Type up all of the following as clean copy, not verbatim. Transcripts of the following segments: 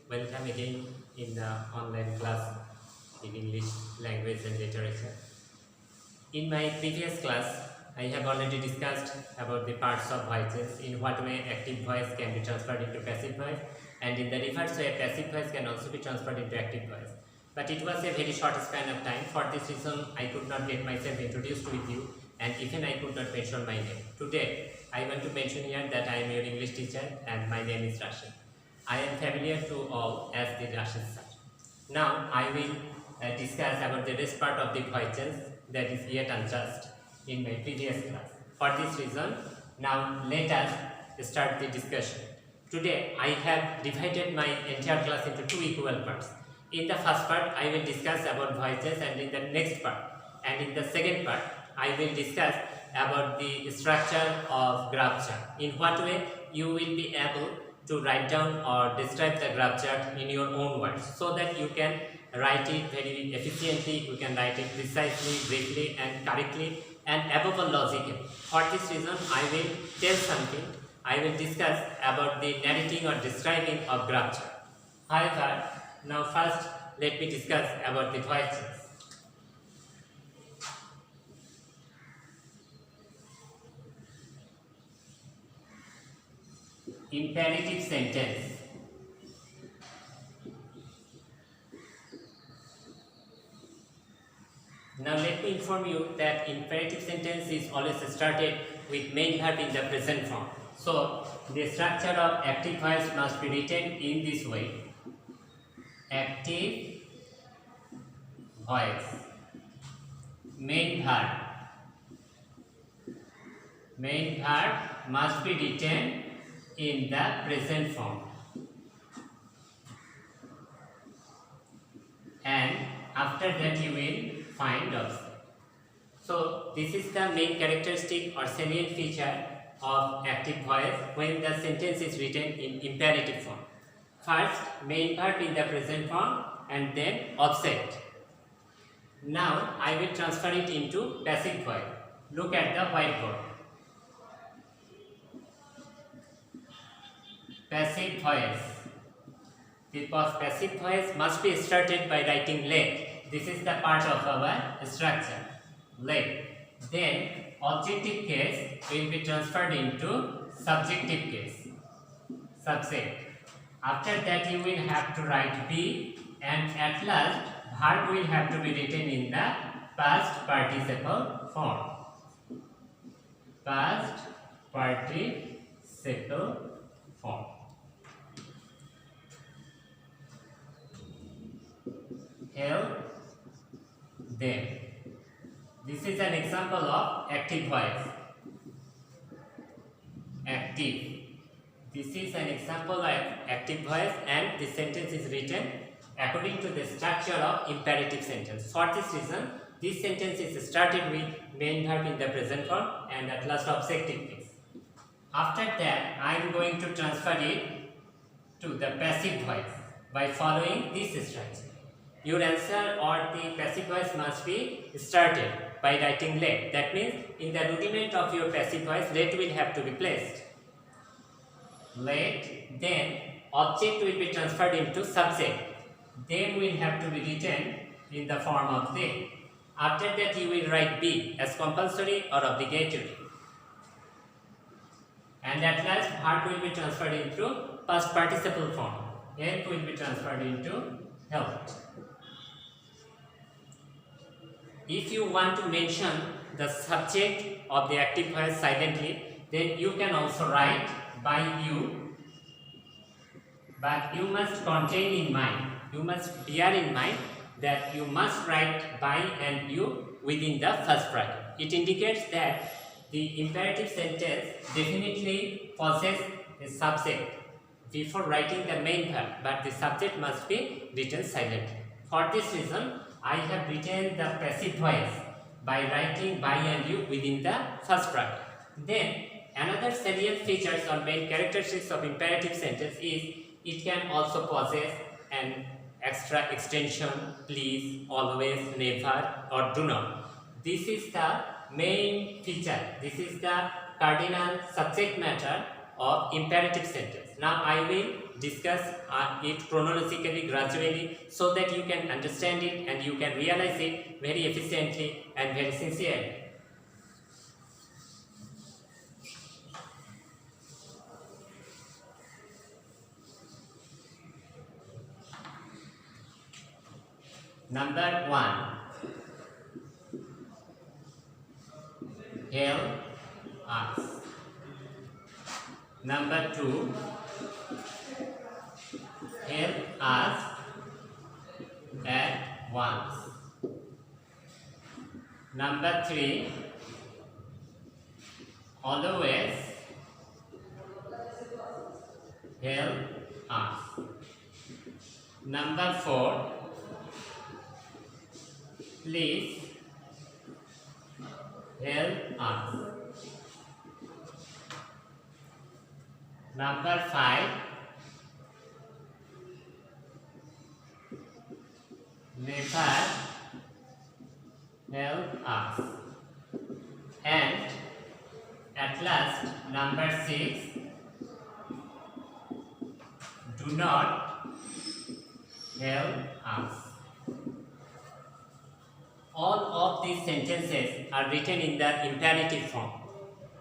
Welcome again in the online class in English language and literature. In my previous class, I have already discussed about the parts of voices, in what way active voice can be transferred into passive voice, and in the reverse way passive voice can also be transferred into active voice. But it was a very short span of time. For this reason, I could not get myself introduced with you, and even I could not mention my name. Today, I want to mention here that I am your English teacher and my name is Rashed. I am familiar to all as the Rashed sir. Now I will discuss about the rest part of the voices that is yet untouched in my previous class. For this reason, now let us start the discussion. Today I have divided my entire class into two equal parts. In the first part I will discuss about voices, and in the next part and in the second part I will discuss about the structure of graph chart. In what way you will be able to write down or describe the graph chart in your own words, so that you can write it very efficiently, you can write it precisely, briefly and correctly, and above all logically. For this reason I will tell something, I will discuss about the narrating or describing of graph chart. However, now first let me discuss about the voices. Imperative sentence. Now let me inform you that imperative sentence is always started with main verb in the present form. So the structure of active voice must be written in this way. Active voice. Main verb. Main verb must be written in the present form, and after that you will find object. So this is the main characteristic or salient feature of active voice when the sentence is written in imperative form. First main verb in the present form and then object. Now I will transfer it into passive voice. Look at the whiteboard. Passive voice. Because passive voice must be started by writing let. This is the part of our structure. Let. Then objective case will be transferred into subjective case. Subject. After that you will have to write be, and at last verb will have to be written in the past participle form. Past participle form. Help them. This is an example of active voice. Active. This is an example of active voice, and the sentence is written according to the structure of imperative sentence. For this reason, this sentence is started with main verb in the present form and at last objective case. After that, I am going to transfer it to the passive voice by following this structure. Your answer or the passive voice must be started by writing let. That means in the rudiment of your passive voice, let will have to be placed. Let, then object will be transferred into subject. Them will have to be written in the form of they. After that you will write be as compulsory or obligatory. And at last verb will be transferred into past participle form. Help will be transferred into helped. If you want to mention the subject of the active voice silently, then you can also write by you, but you must contain in mind, you must bear in mind that you must write by and you within the first bracket. It indicates that the imperative sentence definitely possesses a subject before writing the main verb, but the subject must be written silently. For this reason, I have written the passive voice by writing by and you within the first bracket. Then another salient features or main characteristics of imperative sentence is it can also possess an extra extension, please, always, never or do not. This is the main feature, this is the cardinal subject matter of imperative sentence. Now I will discuss it chronologically, gradually, so that you can understand it and you can realize it very efficiently and very sincerely. Number 1, help us. Number 2, help us at once. Number 3, always help us. Number 4, please help us. Number 5, never help us. And at last, number 6, do not help us. All of these sentences are written in the imperative form,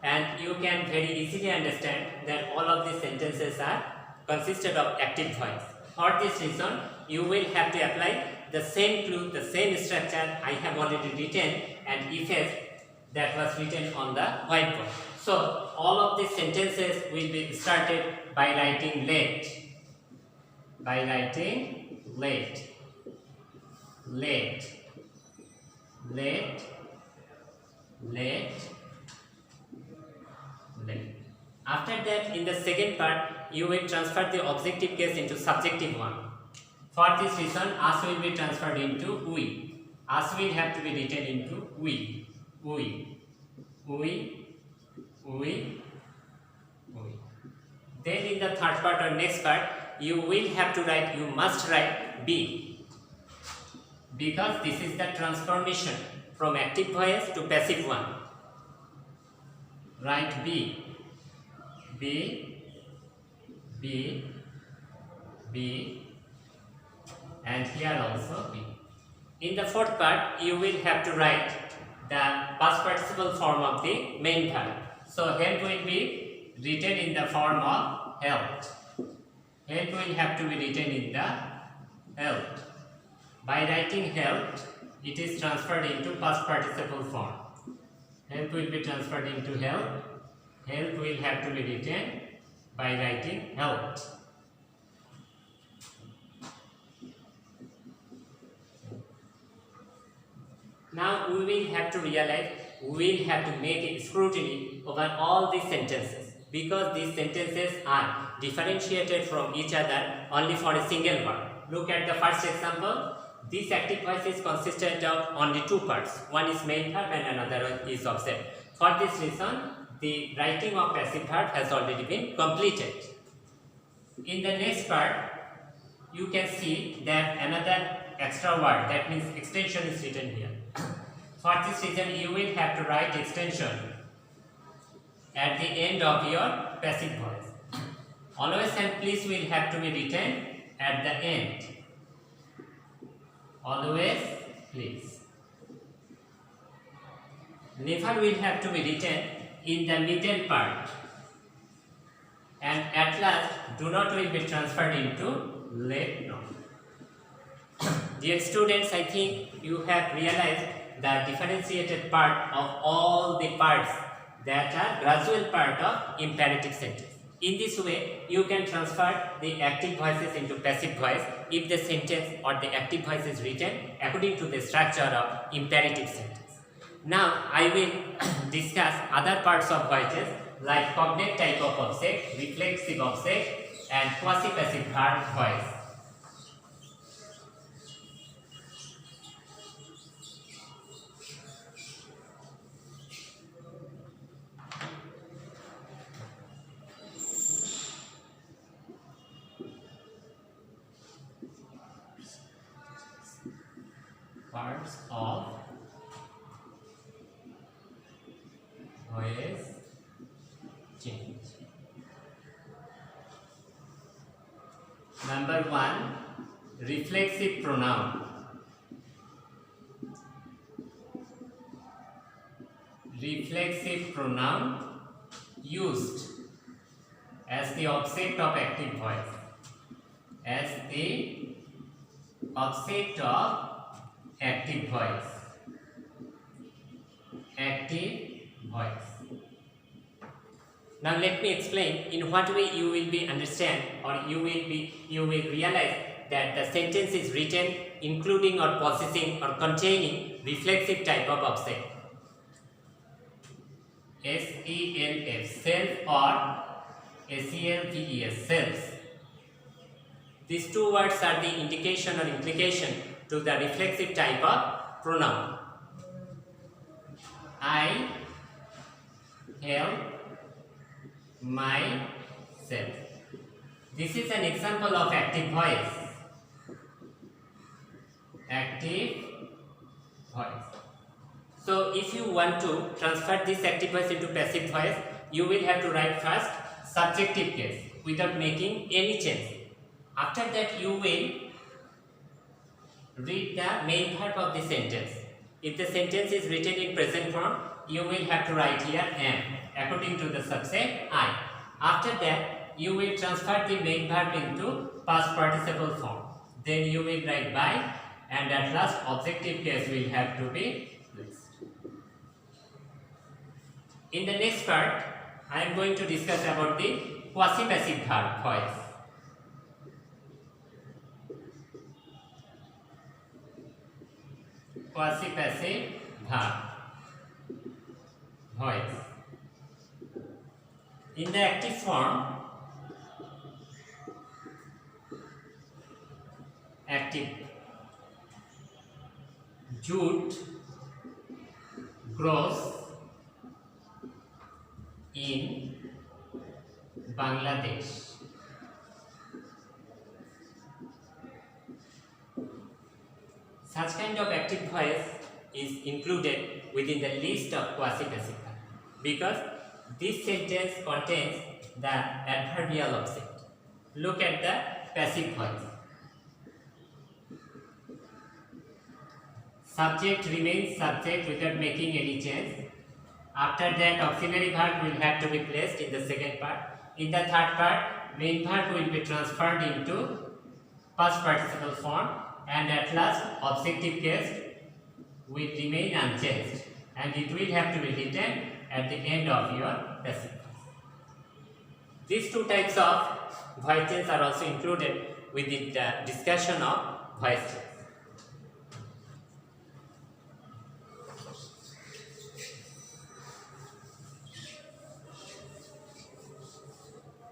and you can very easily understand that all of these sentences are consisted of active voice. For this reason, you will have to apply the same clue, the same structure I have already written and effects that was written on the whiteboard. So all of these sentences will be started by writing late. By writing late. Late. Late. Late. Late. After that, in the second part, you will transfer the objective case into subjective one. For this reason, us will be transferred into we. Us will have to be written into we. We. We. We. We. Then in the third part or next part, you will have to write, you must write be. Because this is the transformation from active voice to passive one. Write be. Be. Be. Be. And here also be. In the fourth part, you will have to write the past participle form of the main verb. So help will be written in the form of helped. Help will have to be written in the helped. By writing helped, it is transferred into past participle form. Help will be transferred into help. Help will have to be written by writing helped. Now we will have to realize, we will have to make a scrutiny over all these sentences, because these sentences are differentiated from each other only for a single word. Look at the first example. This active voice is consisted of only two parts. One is main verb and another one is object. For this reason, the writing of passive verb has already been completed. In the next part, you can see that another extra word, that means extension, is written here. For this reason, you will have to write extension at the end of your passive voice. Always and please will have to be written at the end. Always, please. Never will have to be written in the middle part. And at last, do not will be transferred into let not. Dear students, I think you have realized the differentiated part of all the parts that are gradual part of imperative sentence. In this way, you can transfer the active voices into passive voice if the sentence or the active voice is written according to the structure of imperative sentence. Now, I will discuss other parts of voices like cognate type of object, reflexive object, and quasi-passive verb voice. Parts of voice change. Number 1, reflexive pronoun. Reflexive pronoun used as the object of active voice. As the object of active voice. Active voice. Now let me explain in what way you will be understand, or you will realize that the sentence is written including or possessing or containing reflexive type of object. S-E-L-F, self, or S-E-L-F, self. These two words are the indication or implication to the reflexive type of pronoun. I help myself. This is an example of active voice. Active voice. So if you want to transfer this active voice into passive voice, you will have to write first subjective case without making any change. After that, you will read the main verb of the sentence. If the sentence is written in present form, you will have to write here am according to the subject I. After that, you will transfer the main verb into past participle form. Then you will write by, and at last objective case will have to be placed. In the next part, I am going to discuss about the quasi-passive verb voice. Quasi-passive verb voice. In the active form, active, jute grows in Bangladesh. Such kind of active voice is included within the list of quasi-passive verbs because this sentence contains the adverbial object. Look at the passive voice. Subject remains subject without making any change. After that, auxiliary verb will have to be placed in the second part. In the third part, main verb will be transferred into past participle form, and at last objective case will remain unchanged, and it will have to be written at the end of your passive voice. These two types of voice change are also included within the discussion of voice change.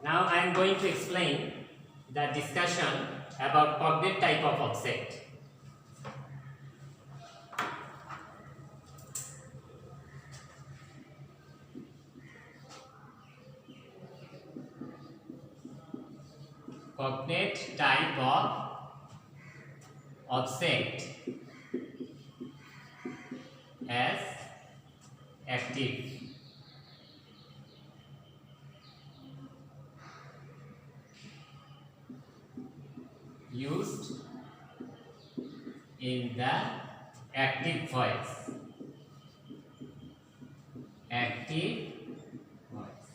Now I am going to explain the discussion about cognate type of object. Cognate type of object as active. Used in the active voice. Active voice.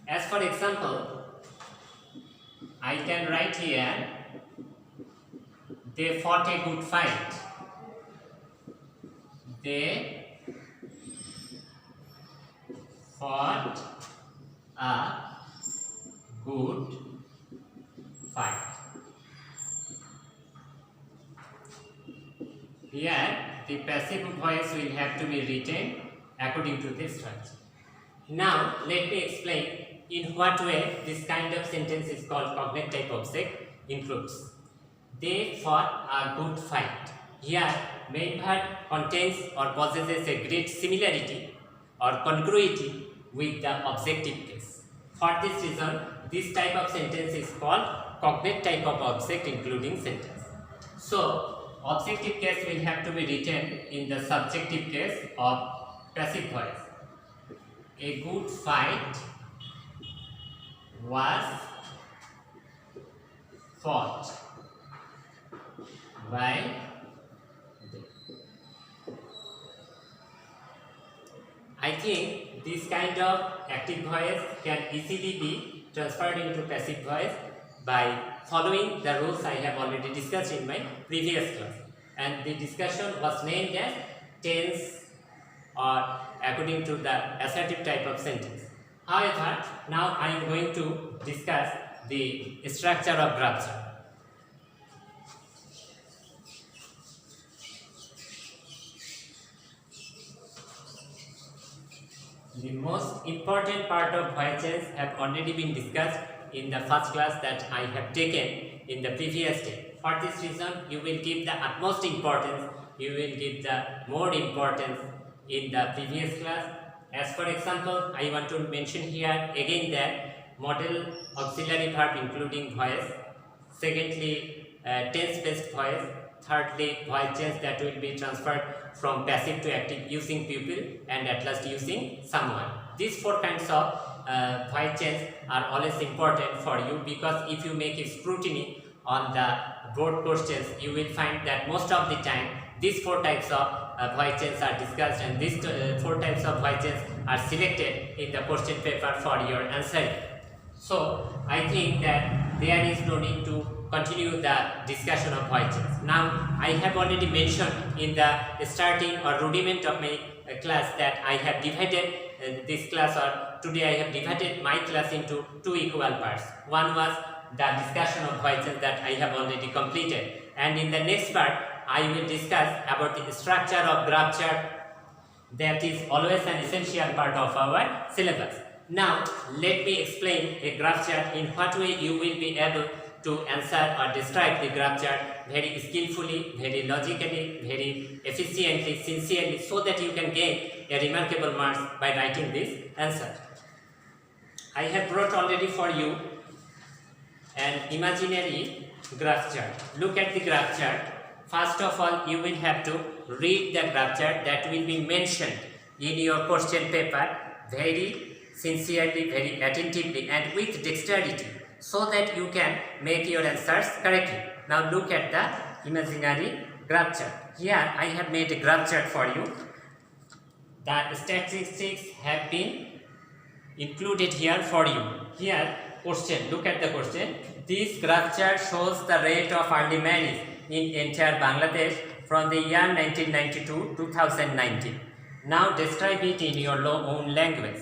As for example, I can write here, they fought a good fight. They fought a good fight. Here, the passive voice will have to be written according to this structure. Now, let me explain in what way this kind of sentence is called cognate type object includes. They fought a good fight. Here, main verb contains or possesses a great similarity or congruity with the objective case. For this reason, this type of sentence is called cognate type of object including sentence. So, objective case will have to be written in the subjective case of passive voice. A good fight was fought by they. I think this kind of active voice can easily be transferred into passive voice by following the rules I have already discussed in my previous class. And the discussion was named as tense or according to the assertive type of sentence. However, now I am going to discuss the structure of structure. The most important part of voices have already been discussed in the first class that I have taken in the previous day. For this reason, you will give the utmost importance, you will give the more importance in the previous class. As for example, I want to mention here again that model auxiliary verb including voice, secondly tense-based voice, thirdly voice change that will be transferred from passive to active using pupil, and at last using someone. These four kinds of voice change are always important for you, because if you make a scrutiny on the board questions, you will find that most of the time these four types of voice changes are discussed, and these four types of voice changes are selected in the question paper for your answering. So I think that there is no need to continue the discussion of voice changes. Now I have already mentioned in the starting or rudiment of my class that I have divided this class, or today I have divided my class into two equal parts. One was the discussion of voice changes that I have already completed, and in the next part I will discuss about the structure of graph chart, that is always an essential part of our syllabus. Now let me explain a graph chart, in what way you will be able to answer or describe the graph chart very skillfully, very logically, very efficiently, sincerely, so that you can gain a remarkable marks by writing this answer. I have brought already for you an imaginary graph chart. Look at the graph chart. First of all, you will have to read the graph chart that will be mentioned in your question paper very sincerely, very attentively, and with dexterity, so that you can make your answers correctly. Now look at the imaginary graph chart. Here I have made a graph chart for you. The statistics have been included here for you. Here question, look at the question. This graph chart shows the rate of early marriage in entire Bangladesh from the year 1992 to 2019. Now describe it in your own language.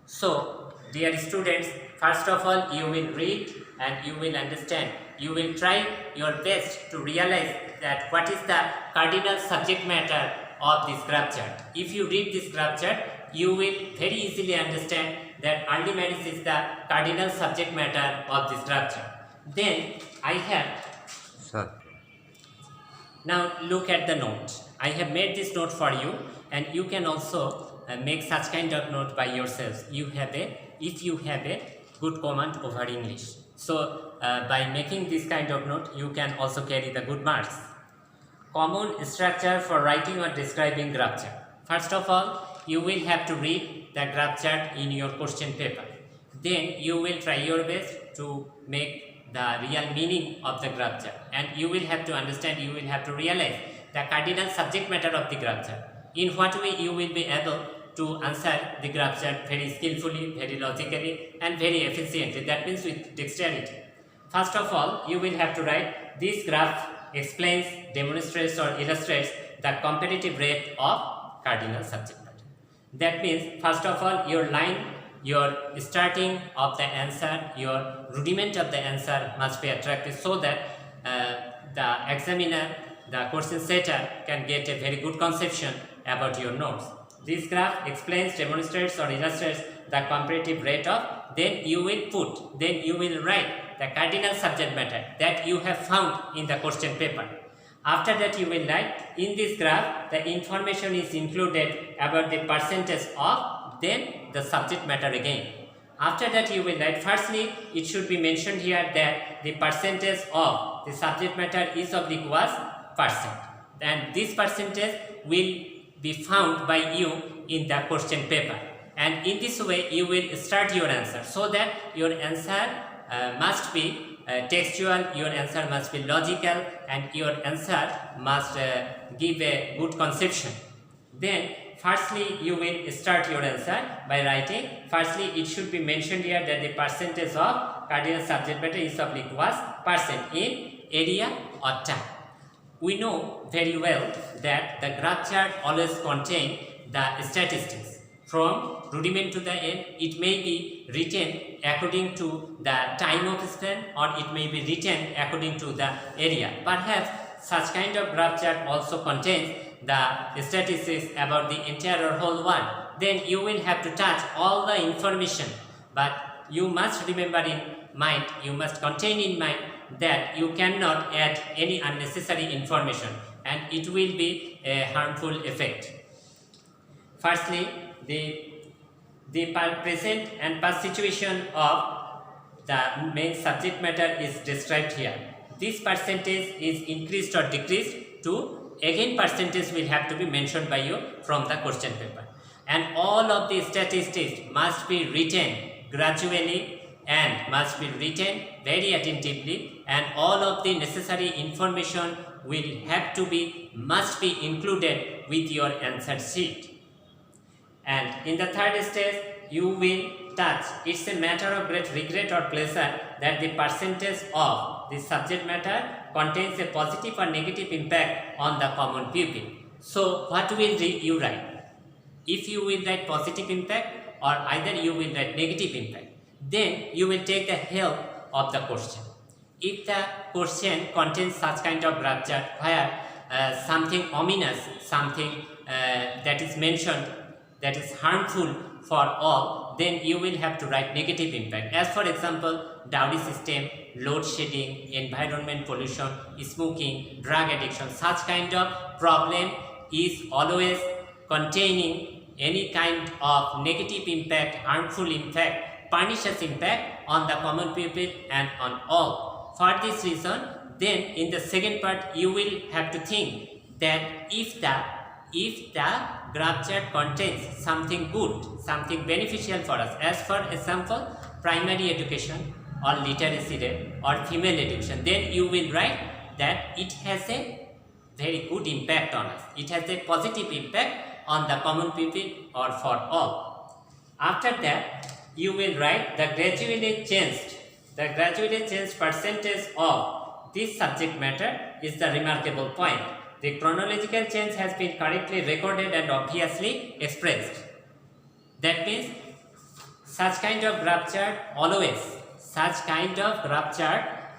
So dear students, first of all you will read and you will understand. You will try your best to realize that what is the cardinal subject matter of this graph chart. If you read this graph chart, you will very easily understand that early marriage is the cardinal subject matter of this graph chart. Then I have now look at the note. I have made this note for you, and you can also make such kind of note by yourselves. If you have a good command over English. So by making this kind of note, you can also carry the good marks. Common structure for writing or describing graph chart. First of all, you will have to read the graph chart in your question paper. Then you will try your best to make the real meaning of the graph chart, and you will have to understand, you will have to realize the cardinal subject matter of the graph chart. In what way you will be able to answer the graph chart very skillfully, very logically, and very efficiently. That means with dexterity. First of all, you will have to write this graph explains, demonstrates, or illustrates the comparative rate of cardinal subject matter. That means first of all, your line, your starting of the answer, your rudiment of the answer must be attractive, so that the examiner, the question setter, can get a very good conception about your notes. This graph explains, demonstrates, or illustrates the comparative rate of, then you will write the cardinal subject matter that you have found in the question paper. After that you will write, in this graph the information is included about the percentage of, then the subject matter again. After that you will write, firstly it should be mentioned here that the percentage of the subject matter is oblique was percent, and this percentage will be found by you in the question paper, and in this way you will start your answer, so that your answer must be textual, your answer must be logical, and your answer must give a good conception. Then firstly you will start your answer by writing. Firstly it should be mentioned here that the percentage of cardinal subject matter is of was percent in area or time. We know very well that the graph chart always contain the statistics. From rudiment to the end, it may be written according to the time of span, or it may be written according to the area. Perhaps such kind of graph chart also contains the statistics about the entire or whole world. Then you will have to touch all the information, but you must remember in mind, you must contain in mind that you cannot add any unnecessary information, and it will be a harmful effect. Firstly, the present and past situation of the main subject matter is described here. This percentage is increased or decreased to, again percentage will have to be mentioned by you from the question paper, and all of the statistics must be written gradually and must be written very attentively, and all of the necessary information will have to be, must be included with your answer sheet. And in the third stage you will touch, it's a matter of great regret or pleasure that the percentage of the subject matter contains a positive or negative impact on the common pupil. So what will you write? If you will write positive impact, or either you will write negative impact, then you will take the help of the question. If the question contains such kind of graph chart where something ominous, something that is mentioned that is harmful for all, then you will have to write negative impact. As for example, dowry system, load shedding, environment pollution, smoking, drug addiction, such kind of problem is always containing any kind of negative impact, harmful impact, pernicious impact on the common people and on all. For this reason, then in the second part you will have to think that if the graph chart contains something good, something beneficial for us, as for example primary education or literacy rate or female education, then you will write that it has a very good impact on us, it has a positive impact on the common people or for all. After that you will write the gradually changed percentage of this subject matter is the remarkable point. The chronological change has been correctly recorded and obviously expressed. That means such kind of graph chart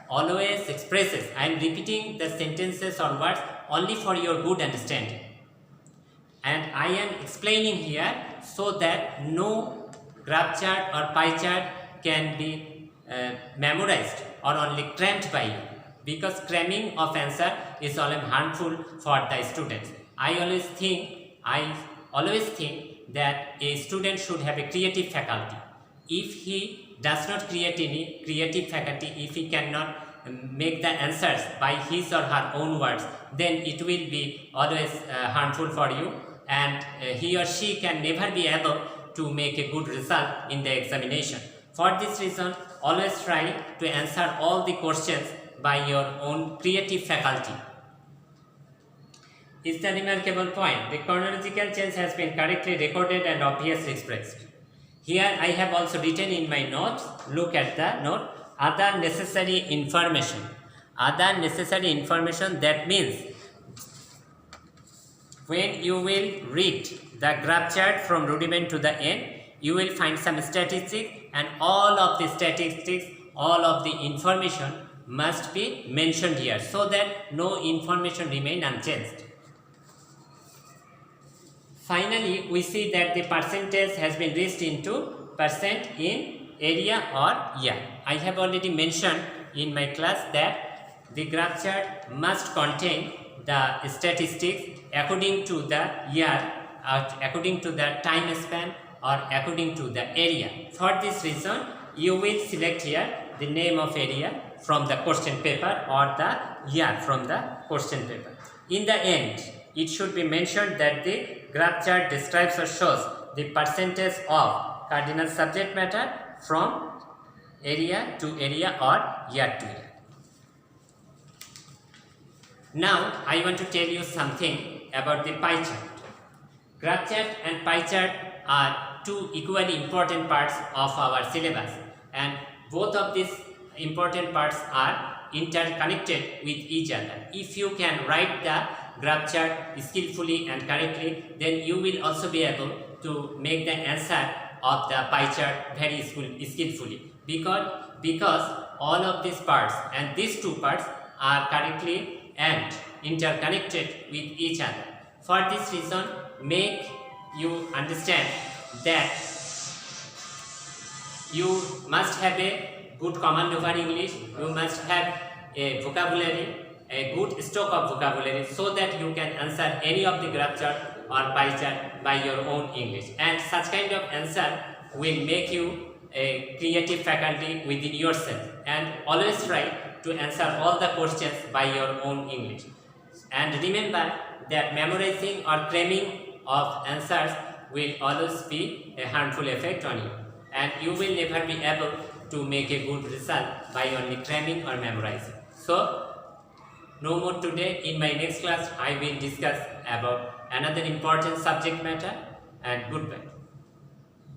always expresses. I am repeating the sentences or words only for your good understanding, and I am explaining here so that no graph chart or pie chart can be memorized or only crammed by you, because cramming of answer is always harmful for the students. I always think that a student should have a creative faculty. If he does not create any creative faculty, if he cannot make the answers by his or her own words, then it will be always harmful for you, and he or she can never be able to make a good result in the examination. For this reason, always try to answer all the questions by your own creative faculty. Is the remarkable point. The chronological change has been correctly recorded and obviously expressed. Here I have also written in my notes, look at the note, other necessary information. Other necessary information, that means when you will read the graph chart from rudiment to the end, you will find some statistics, and all of the statistics, all of the information must be mentioned here so that no information remain unchanged. Finally, we see that the percentage has been reached into percent in area or year. I have already mentioned in my class that the graph chart must contain the statistics according to the year, according to the time span, or according to the area. For this reason, you will select here the name of area from the question paper or the year from the question paper. In the end, it should be mentioned that the graph chart describes or shows the percentage of cardinal subject matter from area to area or year to year. Now I want to tell you something about the pie chart. Graph chart and pie chart are two equally important parts of our syllabus, and both of these important parts are interconnected with each other. If you can write the graph chart skillfully and correctly, then you will also be able to make the answer of the pie chart very skillfully, because all of these parts and these two parts are correctly and interconnected with each other. For this reason, make you understand that you must have a good command over English, you must have a vocabulary, a good stock of vocabulary, so that you can answer any of the graph chart or pie chart by your own English. And such kind of answer will make you a creative faculty within yourself, and always try to answer all the questions by your own English. And remember that memorizing or cramming of answers will always be a harmful effect on you, and you will never be able to make a good result by only cramming or memorizing. So, no more today. In my next class, I will discuss about another important subject matter, and goodbye.